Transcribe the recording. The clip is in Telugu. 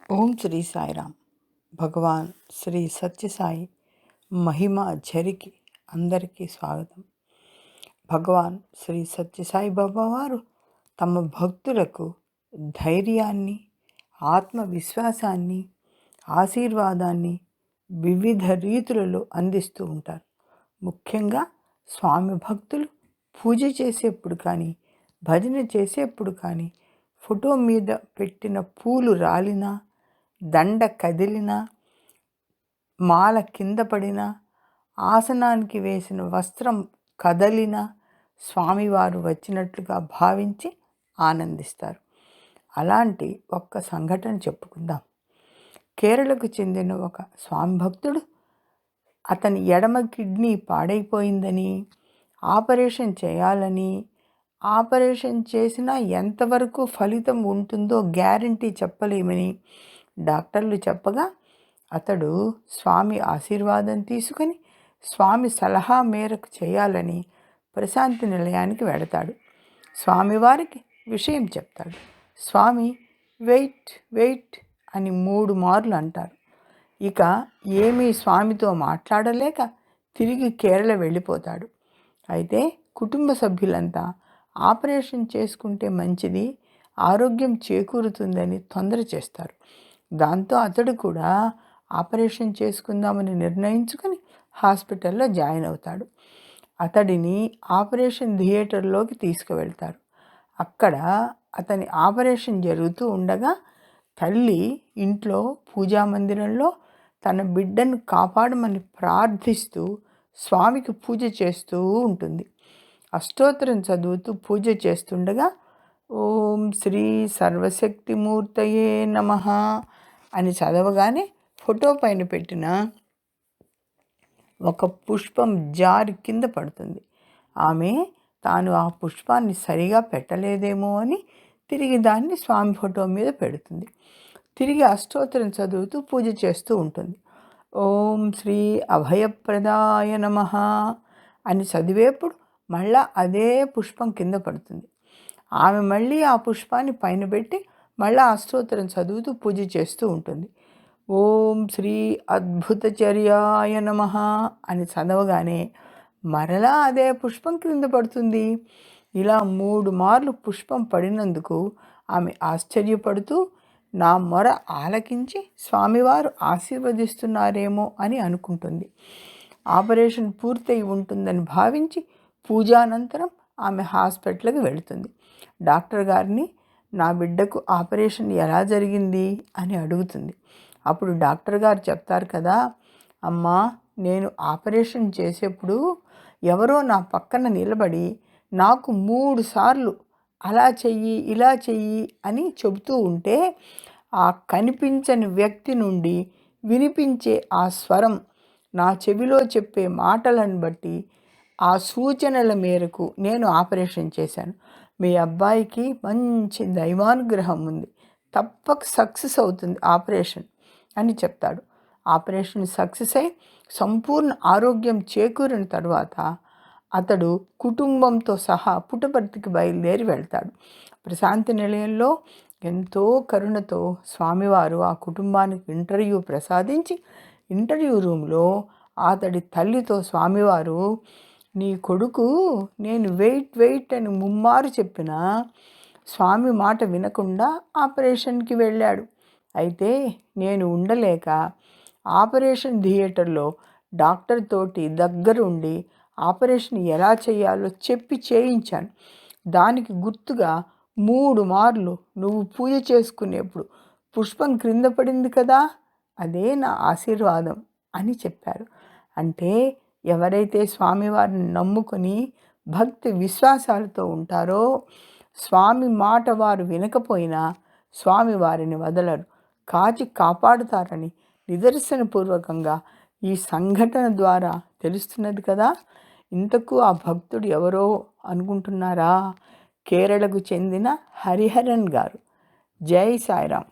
ఓం శ్రీ సాయిరామ్. భగవాన్ శ్రీ సత్యసాయి మహిమ ఝరికి అందరికీ స్వాగతం. భగవాన్ శ్రీ సత్యసాయి బాబా వారు తమ భక్తులకు ధైర్యాన్ని, ఆత్మవిశ్వాసాన్ని, ఆశీర్వాదాన్ని వివిధ రీతులలో అందిస్తూ ఉంటారు. ముఖ్యంగా స్వామి భక్తులు పూజ చేసేప్పుడు కానీ, భజన చేసేప్పుడు కానీ, ఫోటో మీద పెట్టిన పూలు రాలినా, దండ కదిలినా, మాల కింద పడినా, ఆసనానికి వేసిన వస్త్రం కదలినా స్వామివారు వచ్చినట్లుగా భావించి ఆనందిస్తారు. అలాంటి ఒక్క సంఘటన చెప్పుకుందాం. కేరళకు చెందిన ఒక స్వామి భక్తుడు అతని ఎడమ కిడ్నీ పాడైపోయిందని, ఆపరేషన్ చేయాలని, ఆపరేషన్ చేసినా ఎంతవరకు ఫలితం ఉంటుందో గ్యారంటీ చెప్పలేమని డాక్టర్లు చెప్పగా అతడు స్వామి ఆశీర్వాదం తీసుకొని స్వామి సలహా మేరకు చేయాలని ప్రశాంతి నిలయానికి వెడతాడు. స్వామివారికి విషయం చెప్తాడు. స్వామి వెయిట్ వెయిట్ అని 3 మార్లు అంటారు. ఇక ఏమీ స్వామితో మాట్లాడలేక తిరిగి కేరళ వెళ్ళిపోతాడు. అయితే కుటుంబ సభ్యులంతా ఆపరేషన్ చేసుకుంటే మంచిది, ఆరోగ్యం చేకూరుతుందని తొందర చేస్తారు. దాంతో అతడు కూడా ఆపరేషన్ చేసుకుందామని నిర్ణయించుకొని హాస్పిటల్లో జాయిన్ అవుతాడు. అతడిని ఆపరేషన్ థియేటర్లోకి తీసుకువెళ్తారు. అక్కడ అతని ఆపరేషన్ జరుగుతూ ఉండగా తల్లి ఇంట్లో పూజా మందిరంలో తన బిడ్డను కాపాడమని ప్రార్థిస్తూ స్వామికి పూజ చేస్తూ ఉంటుంది. అష్టోత్తరం చదువుతూ పూజ చేస్తుండగా ఓం శ్రీ సర్వశక్తిమూర్తయే నమః అని చదవగానే ఫోటో పైన పెట్టిన ఒక పుష్పం జారి కింద పడుతుంది. ఆమె తాను ఆ పుష్పాన్ని సరిగా పెట్టలేదేమో అని తిరిగి దాన్ని స్వామి ఫోటో మీద పెడుతుంది. తిరిగి అష్టోత్తరం చదువుతూ పూజ చేస్తూ ఉంటుంది. ఓం శ్రీ అభయప్రదాయ నమః అని చదివేప్పుడు మళ్ళా అదే పుష్పం కింద పడుతుంది. ఆమె మళ్ళీ ఆ పుష్పాన్ని పైన పెట్టి మళ్ళీ అష్టోత్తరం చదువుతూ పూజ చేస్తూ ఉంటుంది. ఓం శ్రీ అద్భుతచర్యాయ నమః అని చదవగానే మరలా అదే పుష్పం క్రింద పడుతుంది. ఇలా 3 మార్లు పుష్పం పడినందుకు ఆమె ఆశ్చర్యపడుతూ నా మొర ఆలకించి స్వామివారు ఆశీర్వదిస్తున్నారేమో అని అనుకుంటుంది. ఆపరేషన్ పూర్తయి ఉంటుందని భావించి పూజానంతరం ఆమె హాస్పిటల్కి వెళుతుంది. డాక్టర్ గారిని నా బిడ్డకు ఆపరేషన్ ఎలా జరిగింది అని అడుగుతుంది. అప్పుడు డాక్టర్ గారు చెప్తారు కదా, అమ్మా నేను ఆపరేషన్ చేసేప్పుడు ఎవరో నా పక్కన నిలబడి నాకు 3 సార్లు అలా చెయ్యి ఇలా చెయ్యి అని చెబుతూ ఉంటే ఆ కనిపించని వ్యక్తి నుండి వినిపించే ఆ స్వరం నా చెవిలో చెప్పే మాటలను బట్టి ఆ సూచనల మేరకు నేను ఆపరేషన్ చేశాను. మీ అబ్బాయికి మంచి దైవానుగ్రహం ఉంది, తప్పక సక్సెస్ అవుతుంది ఆపరేషన్ అని చెప్తాడు. ఆపరేషన్ సక్సెస్ అయి సంపూర్ణ ఆరోగ్యం చేకూరిన తర్వాత అతడు కుటుంబంతో సహా పుట్టపర్తికి బయలుదేరి వెళ్తాడు. ప్రశాంతి నిలయంలో ఎంతో కరుణతో స్వామివారు ఆ కుటుంబానికి ఇంటర్వ్యూ ప్రసాదించి ఇంటర్వ్యూ రూమ్లో అతడి తల్లితో స్వామివారు నీ కొడుకు నేను వెయిట్ వెయిట్ అని ముమ్మారు చెప్పినా స్వామి మాట వినకుండా ఆపరేషన్కి వెళ్ళాడు. అయితే నేను ఉండలేక ఆపరేషన్ థియేటర్లో డాక్టర్ తోటి దగ్గరుండి ఆపరేషన్ ఎలా చేయాలో చెప్పి చేయించాను. దానికి గుర్తుగా 3 మార్లు నువ్వు పూజ చేసుకునేప్పుడు పుష్పం క్రింద పడింది కదా, అదే నా ఆశీర్వాదం అని చెప్పారు. అంటే ఎవరైతే స్వామివారిని నమ్ముకొని భక్తి విశ్వాసాలతో ఉంటారో స్వామి మాట వారు వినకపోయినా స్వామి వారిని వదలరు, కాచి కాపాడుతారని నిదర్శనపూర్వకంగా ఈ సంఘటన ద్వారా తెలుస్తున్నది కదా. ఇంతకు ఆ భక్తుడు ఎవరో అనుకుంటున్నారా? కేరళకు చెందిన హరిహరన్ గారు. జై సాయిరామ్.